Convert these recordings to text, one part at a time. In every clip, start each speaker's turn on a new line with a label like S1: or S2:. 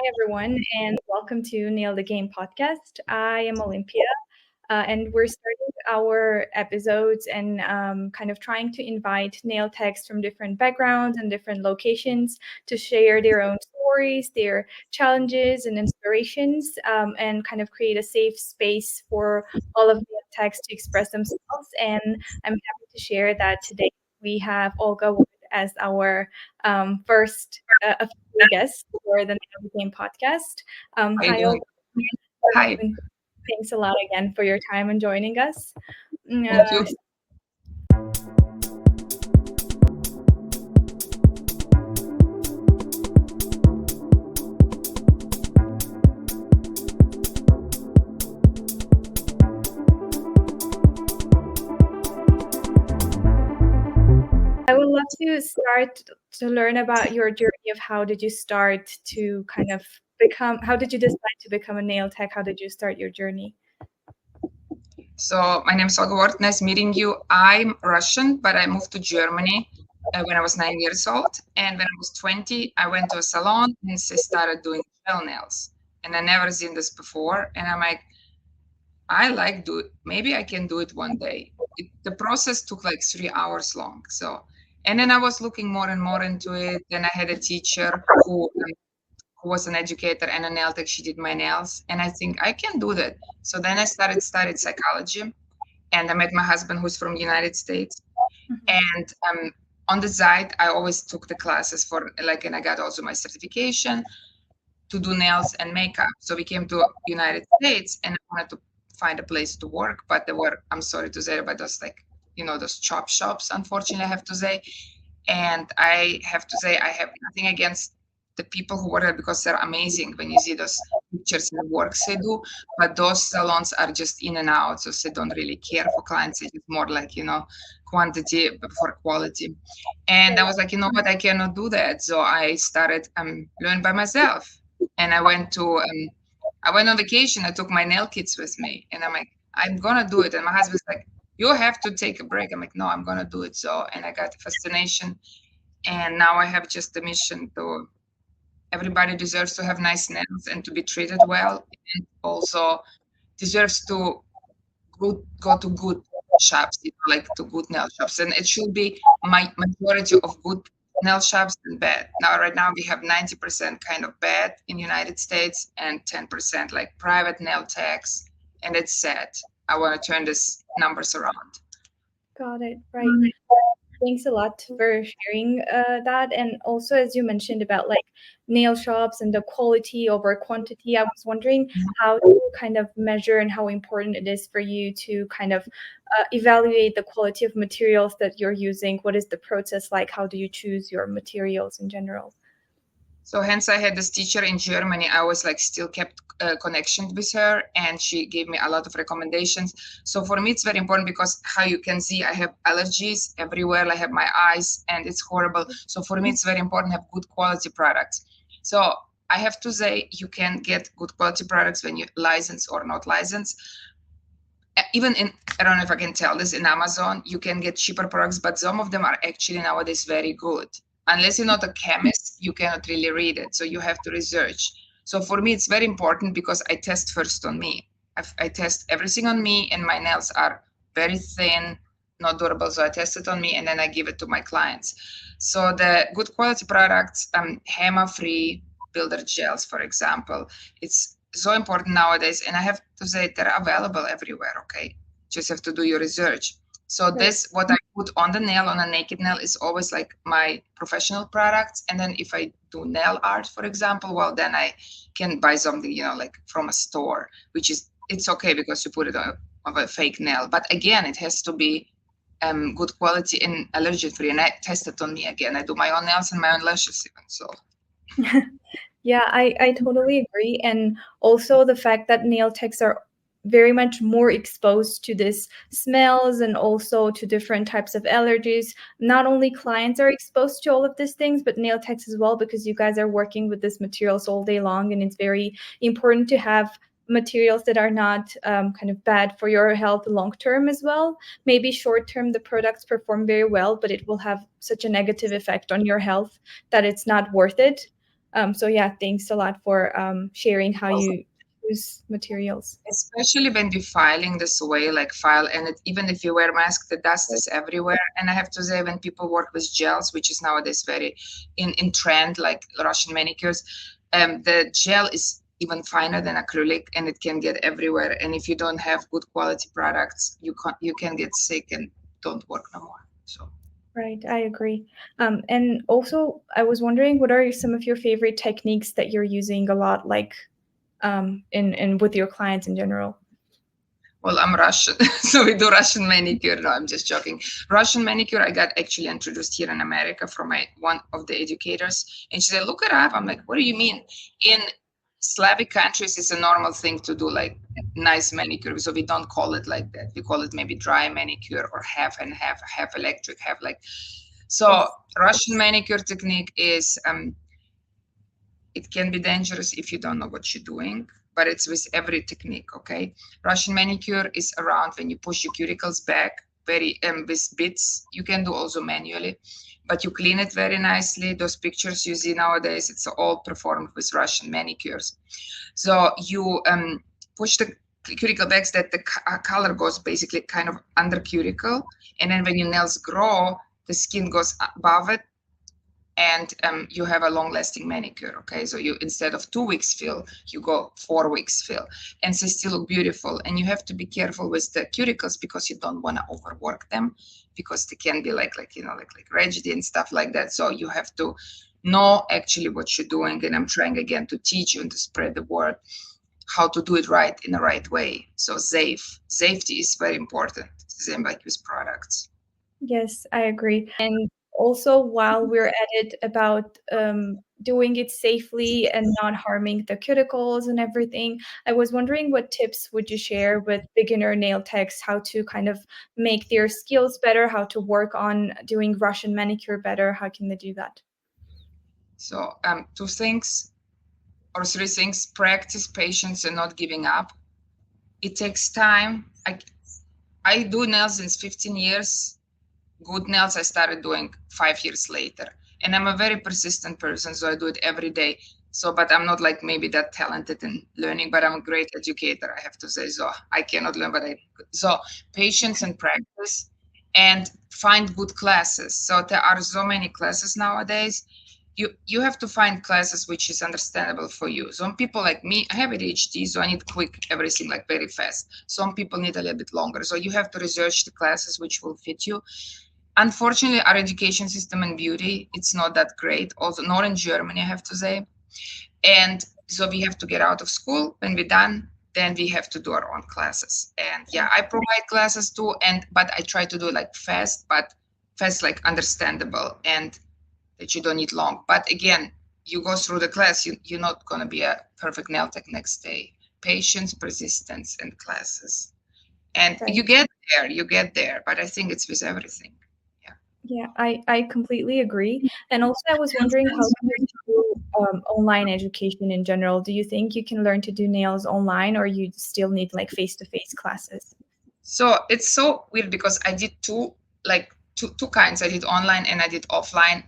S1: Hi, everyone, and welcome to Nail the Game podcast. I am Olympia, and we're starting our episodes and kind of trying to invite nail techs from different backgrounds and different locations to share their own stories, their challenges, and inspirations, and kind of create a safe space for all of the techs to express themselves. And I'm happy to share that today we have Olga Ward as our first official guest for the Nail the Game podcast.
S2: How you
S1: Hi,
S2: doing?
S1: Olga.
S2: Hi,
S1: And thanks a lot again for your time and joining us.
S2: thank you.
S1: I would love to start to learn about your journey of how did you start to kind of how did you decide to become a nail tech? How did you start your journey?
S2: So my name is Olga Ward. Nice meeting you. I'm Russian, but I moved to Germany when I was 9 years old. And when I was 20, I went to a salon and I started doing gel nails. And I never seen this before. And I'm like, I like do it. Maybe I can do it one day. The process took like 3 hours long. And then I was looking more and more into it. Then I had a teacher who was an educator and a nail tech. She did my nails, and I think I can do that. So then I studied psychology, and I met my husband, who's from the United States. And on the side, I always took the classes for and I got also my certification to do nails and makeup. So we came to United States, and I wanted to find a place to work, but there were, I'm sorry to say, but those those chop shops, unfortunately, I have to say. And I have to say, I have nothing against the people who work there because they're amazing when you see those pictures and works they do. But those salons are just in and out, so they don't really care for clients. It's more like, quantity before quality. And I was like, you know what, I cannot do that. So I started learning by myself. And I went on vacation. I took my nail kits with me, and I'm like, I'm gonna do it. And my husband's like, you have to take a break. I'm like, no, I'm gonna do it. So, and I got a fascination, and now I have just a mission to everybody deserves to have nice nails and to be treated well, and also deserves to go to good shops, like to good nail shops. And it should be my majority of good nail shops and bad. Now, right now we have 90% kind of bad in United States and 10% like private nail techs, and it's sad. I want to turn these numbers around.
S1: Got it. Right. Thanks a lot for sharing that. And also, as you mentioned about like nail shops and the quality over quantity, I was wondering how do you kind of measure and how important it is for you to kind of evaluate the quality of materials that you're using. What is the process like? How do you choose your materials in general?
S2: So hence I had this teacher in Germany. I was like still kept connection with her, and she gave me a lot of recommendations. So for me, it's very important because how you can see, I have allergies everywhere. I have my eyes, and it's horrible. So for me, it's very important to have good quality products. So I have to say, you can get good quality products when you license or not license. Even in, I don't know if I can tell this, in Amazon, you can get cheaper products, but some of them are actually nowadays very good. Unless you're not a chemist, you cannot really read it. So you have to research. So for me, it's very important because I test first on me. I test everything on me, and my nails are very thin, not durable. So I test it on me, and then I give it to my clients. So the good quality products, HEMA-free builder gels, for example, it's so important nowadays. And I have to say they're available everywhere. Okay, just have to do your research. So this, what I put on the nail, on a naked nail, is always like my professional products. And then if I do nail art, for example, well, then I can buy something, like from a store, which is, it's okay because you put it on a fake nail. But again, it has to be good quality and allergen free. And I test it on me again. I do my own nails and my own lashes even. So
S1: Yeah, I totally agree. And also the fact that nail techs are very much more exposed to this smells and also to different types of allergies. Not only clients are exposed to all of these things, but nail techs as well, because you guys are working with these materials all day long, and it's very important to have materials that are not kind of bad for your health long term as well. Maybe short term the products perform very well, but it will have such a negative effect on your health that it's not worth it. So yeah, thanks a lot for sharing how you use materials.
S2: Especially when we're filing this way, like file, and even if you wear mask, the dust is everywhere. And I have to say, when people work with gels, which is nowadays very in trend, like Russian manicures, the gel is even finer than acrylic, and it can get everywhere. And if you don't have good quality products, you can get sick and don't work no more. So.
S1: Right, I agree. And also, I was wondering, what are some of your favorite techniques that you're using a lot, like in with your clients in general?
S2: Well, I'm Russian, so we do Russian manicure. No, I'm just joking. Russian manicure, I got actually introduced here in America from one of the educators, and she said, "Look it up." I'm like, "What do you mean?" In Slavic countries, it's a normal thing to do like nice manicure, so we don't call it like that. We call it maybe dry manicure or half and half, half electric, half like. So
S1: Yes.
S2: Russian manicure technique is it can be dangerous if you don't know what you're doing, but it's with every technique, okay? Russian manicure is around when you push your cuticles back very with bits. You can do also manually, but you clean it very nicely. Those pictures you see nowadays, it's all performed with Russian manicures. So you push the cuticle back that the color goes basically kind of under cuticle, and then when your nails grow, the skin goes above it, and you have a long-lasting manicure. Okay, so you, instead of 2 weeks fill, you go 4 weeks fill, and they still look beautiful. And you have to be careful with the cuticles because you don't want to overwork them, because they can be like like rigidity and stuff like that. So you have to know actually what you're doing. And I'm trying again to teach you and to spread the word how to do it right in the right way. So safety is very important, same like with products.
S1: Yes, I agree. And also, while we're at it about doing it safely and not harming the cuticles and everything, I was wondering, what tips would you share with beginner nail techs, how to kind of make their skills better, how to work on doing Russian manicure better? How can they do that?
S2: So two things or three things: practice, patience, and not giving up. It takes time. I do nails since 15 years. Good nails I started doing 5 years later. And I'm a very persistent person, so I do it every day. So, but I'm not like maybe that talented in learning, but I'm a great educator, I have to say. So I cannot learn, but so patience and practice, and find good classes. So there are so many classes nowadays. You have to find classes which is understandable for you. Some people like me, I have ADHD, so I need quick everything, like very fast. Some people need a little bit longer. So you have to research the classes which will fit you. Unfortunately, our education system in beauty, it's not that great. Also, not in Germany, I have to say. And so we have to get out of school. When we're done, then we have to do our own classes. And yeah, I provide classes too, but I try to do it like fast, but fast like understandable, and that you don't need long. But again, you go through the class, you're not going to be a perfect nail tech next day. Patience, persistence, and classes. And
S1: Right.
S2: you get there. But I think it's with everything. Yeah.
S1: Yeah, I completely agree. And also, I was wondering, how do you do online education in general? Do you think you can learn to do nails online, or you still need like face-to-face classes?
S2: So it's so weird because I did two kinds. I did online and I did offline.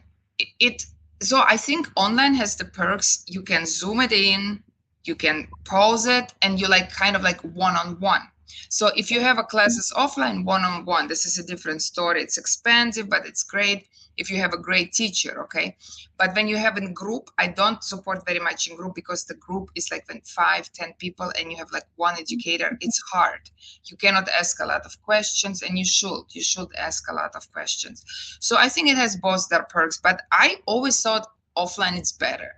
S2: It so I think online has the perks. You can zoom it in, you can pause it, and you like kind of like one-on-one. So if you have a classes offline one-on-one, this is a different story. It's expensive, but it's great if you have a great teacher, okay? But when you have in group, I don't support very much in group, because the group is like when 5, 10 people and you have like one educator, it's hard. You cannot ask a lot of questions, and you should ask a lot of questions. So I think it has both their perks, but I always thought offline is better.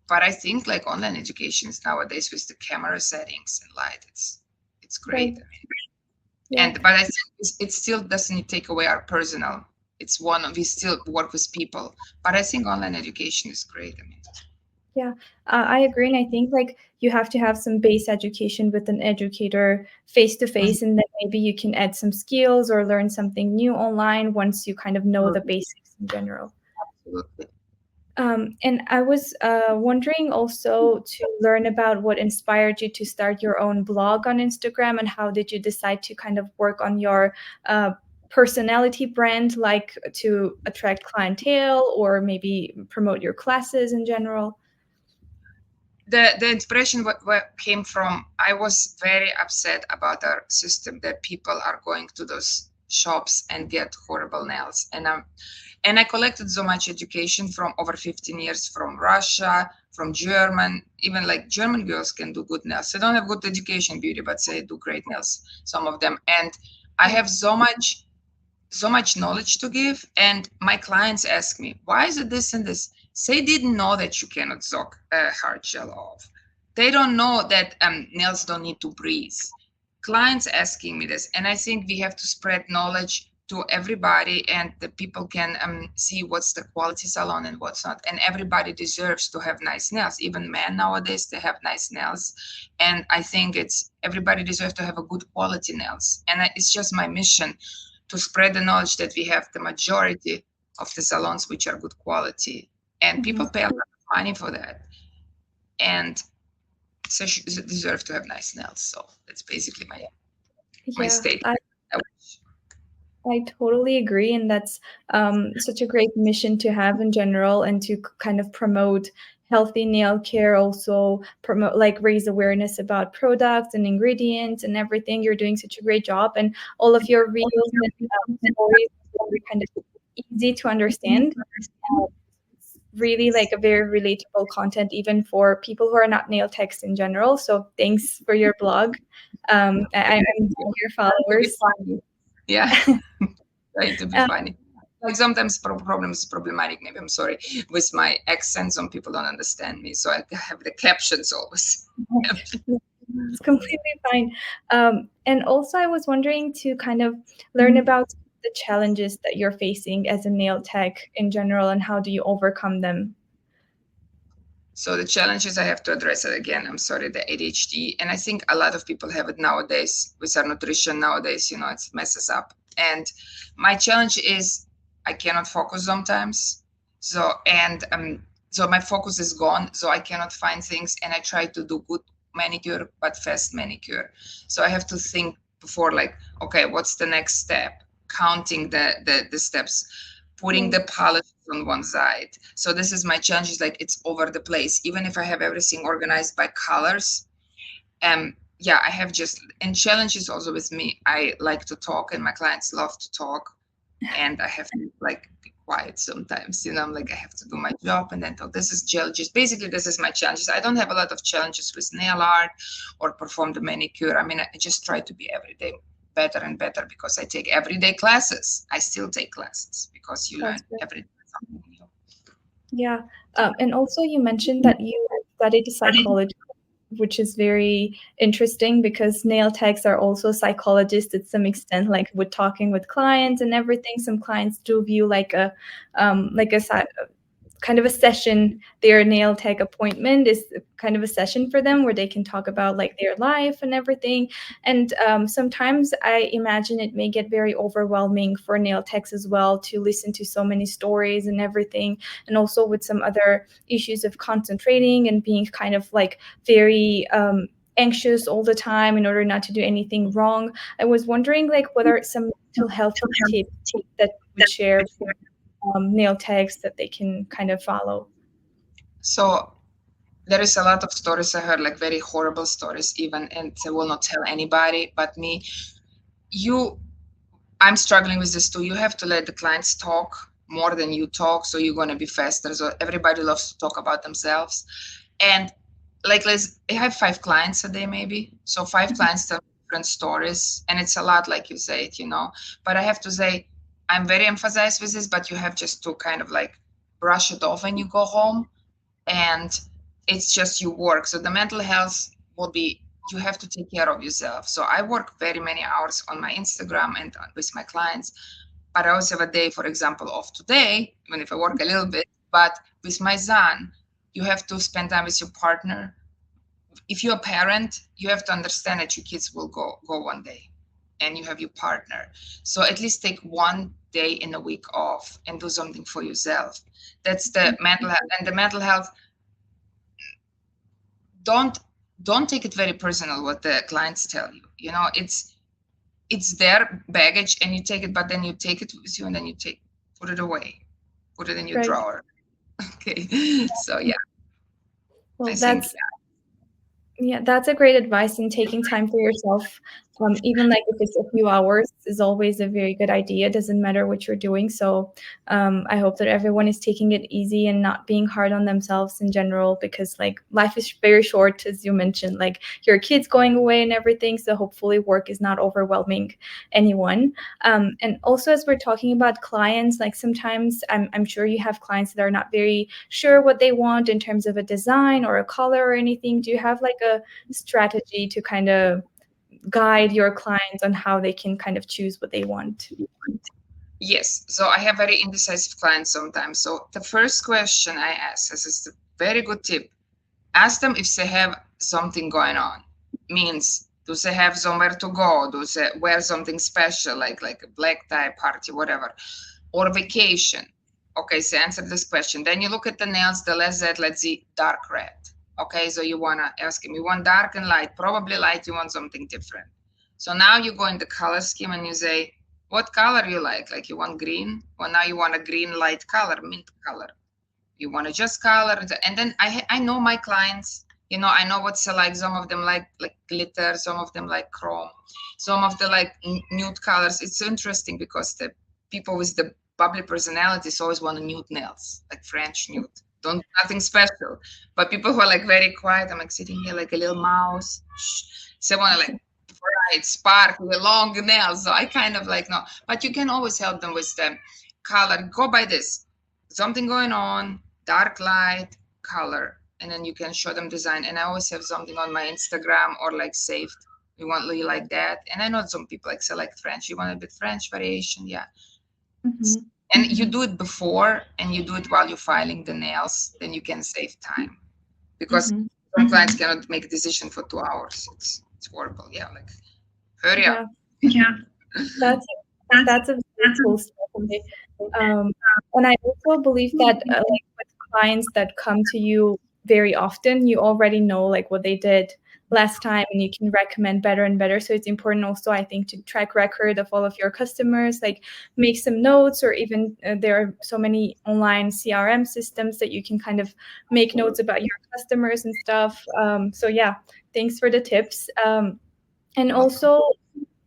S2: But I think like online education is nowadays with the camera settings and light, it's great.
S1: Right.
S2: I mean,
S1: Yeah.
S2: but I think it still doesn't take away our personal. It's one, we still work with people, but I think online education is great. I mean,
S1: Yeah, I agree, and I think like you have to have some base education with an educator face to face, and then maybe you can add some skills or learn something new online once you kind of know the basics in general.
S2: absolutely.
S1: And I was wondering also to learn about what inspired you to start your own blog on Instagram, and how did you decide to kind of work on your personality brand, like to attract clientele or maybe promote your classes in general?
S2: The inspiration what came from, I was very upset about our system that people are going to those shops and get horrible nails. And I collected so much education from over 15 years from Russia, from German, even like German girls can do good nails. They don't have good education beauty, but they do great nails, some of them. And I have so much knowledge to give. And my clients ask me, why is it this and this? They didn't know that you cannot soak a hard gel off. They don't know that nails don't need to breathe. Clients asking me this, and I think we have to spread knowledge to everybody, and the people can see what's the quality salon and what's not. And everybody deserves to have nice nails. Even men nowadays, they have nice nails, and I think it's everybody deserves to have a good quality nails. And it's just my mission to spread the knowledge that we have the majority of the salons which are good quality, and people pay a lot of money for that, and so deserve to have nice nails. So that's basically my statement.
S1: I totally agree, and that's such a great mission to have in general, and to kind of promote healthy nail care, also promote, like, raise awareness about products and ingredients and everything. You're doing such a great job, and all of your reels and stories are kind of easy to understand. It's really like a very relatable content, even for people who are not nail techs in general. So thanks for your blog. I'm your followers.
S2: Yeah. Trying to be funny. Like sometimes problems problematic, maybe, I'm sorry, with my accent. Some people don't understand me, so I have the captions always.
S1: It's completely fine. And also, I was wondering to kind of learn about the challenges that you're facing as a nail tech in general, and how do you overcome them?
S2: So the challenges I have to address it again. I'm sorry, the ADHD, and I think a lot of people have it nowadays with our nutrition. Nowadays, it messes up. And my challenge is I cannot focus sometimes. So my focus is gone. So I cannot find things, and I try to do good manicure, but fast manicure. So I have to think before, like, okay, what's the next step? Counting the steps, putting the polish on one side. So this is my challenge, is like it's over the place. Even if I have everything organized by colors, I have and challenges also with me. I like to talk, and my clients love to talk, and I have to like be quiet sometimes. I'm like, I have to do my job and then talk. This is challenges. Basically, this is my challenges. I don't have a lot of challenges with nail art or perform the manicure. I mean, I just try to be every day better and better, because I take everyday classes. I still take classes because you learn every day something new.
S1: Yeah. And also, you mentioned that you studied psychology, which is very interesting, because nail techs are also psychologists at some extent, like with talking with clients and everything. Some clients do view like a kind of a session. Their nail tech appointment is kind of a session for them, where they can talk about like their life and everything. And sometimes I imagine it may get very overwhelming for nail techs as well, to listen to so many stories and everything, and also with some other issues of concentrating and being kind of like very anxious all the time in order not to do anything wrong. I was wondering, like, what are some mental health tips that you would share for nail techs that they can kind of follow?
S2: So there is a lot of stories I heard, like very horrible stories even, and I will not tell anybody but me. I'm struggling with this too. You have to let the clients talk more than you talk, so you're going to be faster. So everybody loves to talk about themselves. And like, I have 5 clients a day maybe. So 5 clients tell different stories, and it's a lot, like you said, but I have to say, I'm very emphasized with this, but you have just to kind of like brush it off when you go home, and it's just you work. So the mental health will be, you have to take care of yourself. So I work very many hours on my Instagram and with my clients, but I also have a day, for example, off today, even if I work a little bit. But with my son, you have to spend time with your partner. If you're a parent, you have to understand that your kids will go one day, and you have your partner. So at least take one day in a week off and do something for yourself. That's the mental health. And the mental health, don't take it very personal what the clients tell you. it's their baggage and you take it, but then you take it with you and then you put it away, put it in your
S1: Right.
S2: drawer. Okay. So yeah, I
S1: Well,
S2: think
S1: that's a great advice. And taking time for yourself, even like if it's a few hours, is always a very good idea. It doesn't matter what you're doing. So I hope that everyone is taking it easy and not being hard on themselves in general, because like life is very short, as you mentioned. Like your kids going away and everything. So hopefully work is not overwhelming anyone. And also, as we're talking about clients, like sometimes I'm sure you have clients that are not very sure what they want in terms of a design or a color or anything. Do you have like a strategy to kind of guide your clients on how they can kind of choose what they want?
S2: yes. So I have very indecisive clients sometimes. So the first question I ask, this is a very good tip. Ask them if they have something going on. Means, do they have somewhere to go? Do they wear something special, like a black tie party, whatever, or vacation? Okay, so answer this question. Then you look at the nails, the less that, let's see, dark red. Okay, so you wanna ask him, you want dark and light, probably light, you want something different. So now you go in the color scheme and you say, what color you like? Like you want green? Well, now you want a green light color, mint color. You want to just color, and then I know my clients. I know what's like. Some of them like glitter, some of them like chrome, some of the like nude colors. It's so interesting because the people with the bubbly personalities always want nude nails, like French nude. Don't nothing special. But people who are like very quiet, I'm like sitting here like a little mouse. So want to like bright, spark with long nails. So I kind of like no, but you can always help them with the color. Go by this. Something going on, dark light, color, and then you can show them design. And I always have something on my Instagram or like saved. You like that. And I know some people like select French. You want a bit French variation, yeah.
S1: Mm-hmm.
S2: And you do it before and you do it while you're filing the nails, then you can save time. Because
S1: Mm-hmm.
S2: some clients cannot make a decision for 2 hours. It's horrible. Yeah, like hurry up.
S1: Yeah,
S2: Yeah.
S1: that's that's a very cool strategy. Um, and I also believe that like with clients that come to you very often, you already know like what they did last time, and you can recommend better and better. So it's important also, I think, to track record of all of your customers, like make some notes, or even there are so many online CRM systems that you can kind of make notes about your customers and stuff. So yeah, thanks for the tips. And also,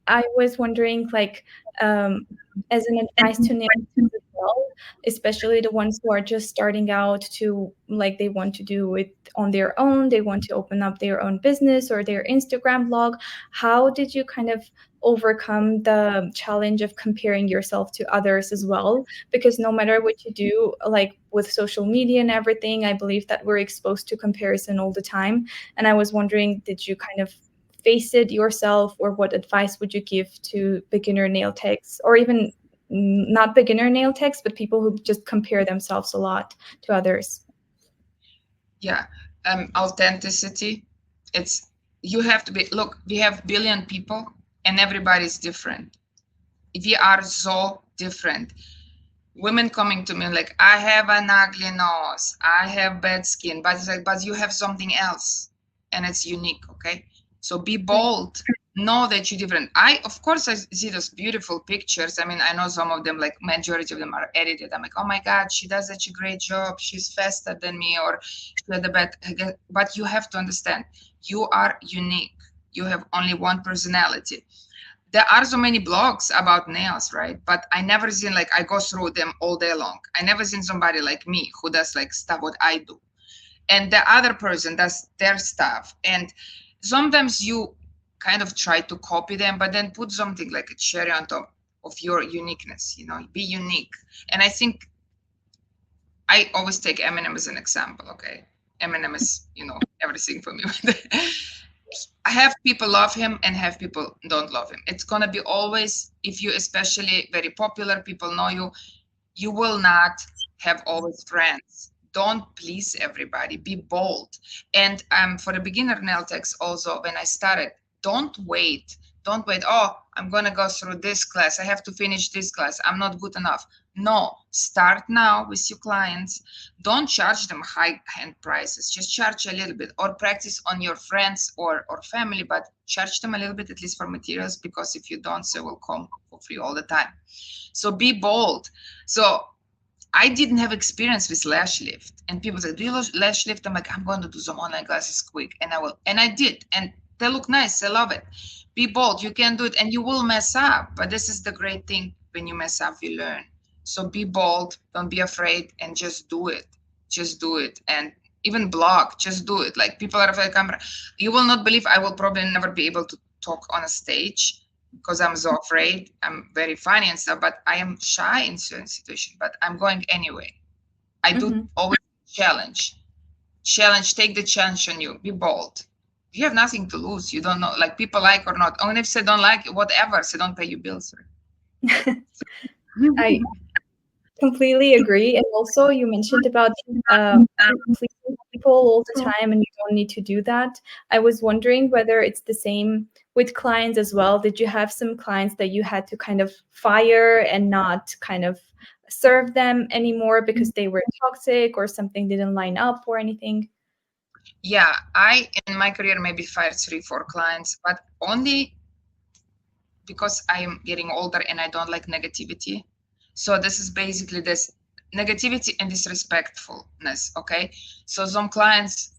S1: I was wondering, like, as an advice to nail as well, especially the ones who are just starting out to, like, they want to do it on their own, they want to open up their own business or their Instagram blog. How did you kind of overcome the challenge of comparing yourself to others as well? Because no matter what you do, like with social media and everything, I believe that we're exposed to comparison all the time. And I was wondering, did you kind of face it yourself, or what advice would you give to beginner nail techs, or even not beginner nail techs, but people who just compare themselves a lot to others?
S2: Yeah. Authenticity. It's you have to be look, we have billion people and everybody's different. We are so different. Women coming to me like, I have an ugly nose, I have bad skin, but it's like, but you have something else and it's unique, okay? So be
S1: Right.
S2: bold. Know that you're different. Of course, I see those beautiful pictures. I mean, I know some of them, like majority of them are edited. I'm like, oh my God, she does such a great job. She's faster than me, or she had the bad. But you have to understand, you are unique. You have only one personality. There are so many blogs about nails, right? But I never seen like I go through them all day long. I never seen somebody like me who does like stuff what I do, and the other person does their stuff. And sometimes you kind of try to copy them, but then put something like a cherry on top of your uniqueness. Be unique. And I think I always take Eminem as an example. Okay, Eminem is everything for me. I have people love him and have people don't love him. It's gonna be always, if you especially very popular, people know you, you will not have always friends. Don't please everybody. Be bold. And for the beginner nail techs also, when I started, don't wait. Don't wait. Oh, I'm gonna go through this class. I have to finish this class. I'm not good enough. No, start now with your clients. Don't charge them high-end prices. Just charge a little bit, or practice on your friends or family, but charge them a little bit at least for materials, because if you don't, they will come for free all the time. So be bold. So I didn't have experience with lash lift, and people say, "Do you lash lift?" I'm like, "I'm going to do some online classes quick," and I will, and I did, and they look nice. I love it. Be bold. You can do it, and you will mess up, but this is the great thing. When you mess up, you learn. So be bold. Don't be afraid, and just do it. Just do it, and even blog. Just do it. Like, people are afraid of camera. You will not believe. I will probably never be able to talk on a stage because I'm so afraid. I'm very funny and stuff, but I am shy in certain situations, but I'm going anyway. I do always challenge. Take the challenge on you. Be bold. You have nothing to lose. You don't know, like, people like or not. Only if they don't like, whatever, they don't pay you bills.
S1: I completely agree. And also, you mentioned about pleasing people all the time, and you don't need to do that. I was wondering whether it's the same with clients as well. Did you have some clients that you had to kind of fire and not kind of serve them anymore because they were toxic or something didn't line up or anything?
S2: Yeah, I, in my career, maybe fired 3-4 clients, but only because I'm getting older and I don't like negativity. So this is basically this negativity and disrespectfulness. Okay. So some clients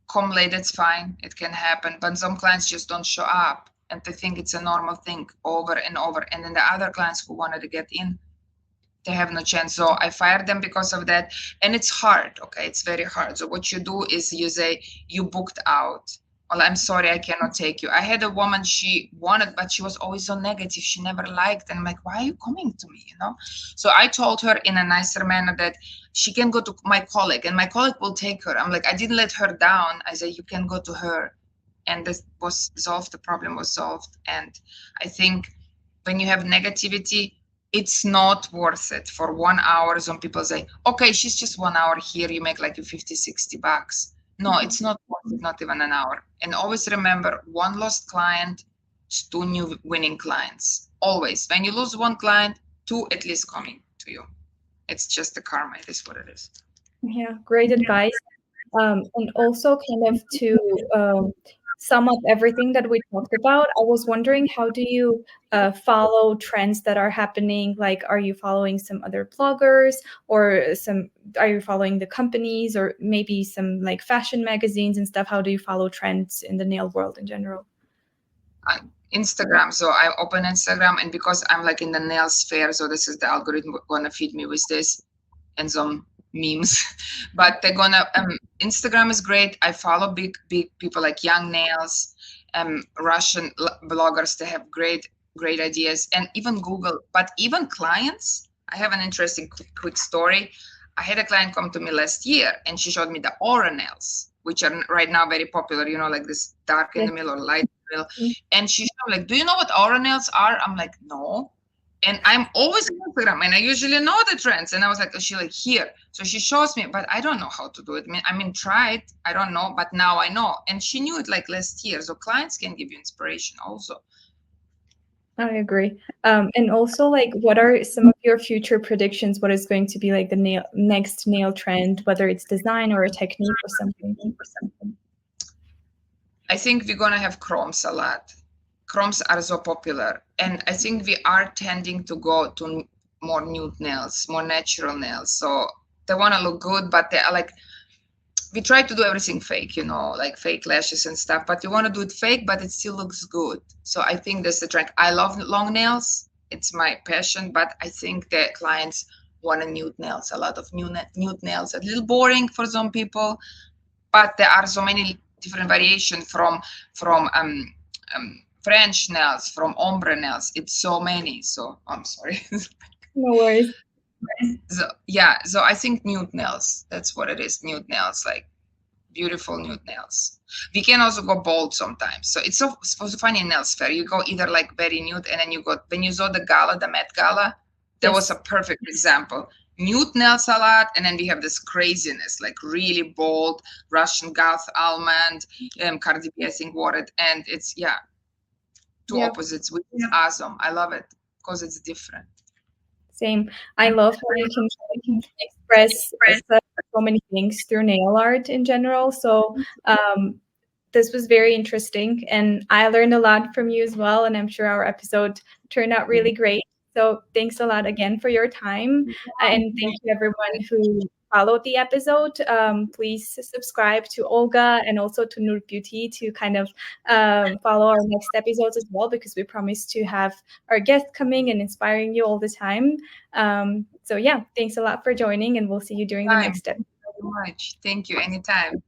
S2: come late, that's fine. It can happen. But some clients just don't show up and they think it's a normal thing over and over. And then the other clients who wanted to get in, they have no chance. So I fired them because of that. And it's hard. Okay. It's very hard. So what you do is you say, "You booked out. Well, I'm sorry, I cannot take you." I had a woman, she wanted, but she was always so negative. She never liked. And I'm like, "Why are you coming to me?" So I told her in a nicer manner that she can go to my colleague and my colleague will take her. I'm like, I didn't let her down. I said, "You can go to her." And this was solved. The problem was solved. And I think when you have negativity, it's not worth it. For 1 hour, some people say, "Okay, she's just 1 hour here, you make like $50-$60." No, it's not worth it, not even an hour. And always remember, one lost client is 2 new winning clients. Always. When you lose one client, 2 at least coming to you. It's just the karma. It is what it is.
S1: Yeah, great advice. And also, kind of to sum up everything that we talked about, I was wondering, how do you follow trends that are happening? Like, are you following some other bloggers, or are you following the companies, or maybe some like fashion magazines and stuff? How do you follow trends in the nail world in general?
S2: Instagram. So I open Instagram, and because I'm like in the nail sphere, so this is the algorithm gonna feed me with this and some memes. But they're gonna Instagram is great. I follow big people like Young Nails, Russian bloggers. They have great ideas, and even Google. But even clients, I have an interesting quick story. I had a client come to me last year, and she showed me the aura nails, which are right now very popular. Like this dark in the middle or light in the middle. And she showed, like, "Do you know what aura nails are?" I'm like, "No." And I'm always on Instagram, and I usually know the trends. And I was like, she like, "Here." So she shows me, but I don't know how to do it. Try it. I don't know, but now I know. And she knew it like last year. So clients can give you inspiration also.
S1: I agree. And also, like, what are some of your future predictions? What is going to be like the next nail trend, whether it's design or a technique or something?
S2: I think we're gonna have chromes a lot. Chromes are so popular, and I think we are tending to go to more nude nails, more natural nails. So they want to look good, but they are like, we try to do everything fake, like fake lashes and stuff, but you want to do it fake, but it still looks good. So I think that's the trend. I love long nails. It's my passion, but I think the clients want nude nails, a lot of nude nails. A little boring for some people, but there are so many different variations from French nails, from ombre nails. It's so many. So I'm sorry.
S1: No worries.
S2: So I think nude nails. That's what it is. Nude nails, like beautiful nude nails. We can also go bold sometimes. So it's so funny in nails fair. You go either like very nude, and then when you saw the gala, the Met Gala, that was a perfect example. Nude nails a lot, and then we have this craziness, like really bold Russian goth almond. Cardi B, I think, wore it, and it's two opposites, which is awesome. I love it because it's different.
S1: Same. I love how you can express so many things through nail art in general. So this was very interesting, and I learned a lot from you as well. And I'm sure our episode turned out really great. So thanks a lot again for your time, and thank you everyone who followed the episode. Please subscribe to Olga and also to Noorb Beauty to kind of follow our next episodes as well, because we promise to have our guests coming and inspiring you all the time. So yeah, thanks a lot for joining, and we'll see you during the next episode.
S2: Thank you so much. Thank you. Anytime.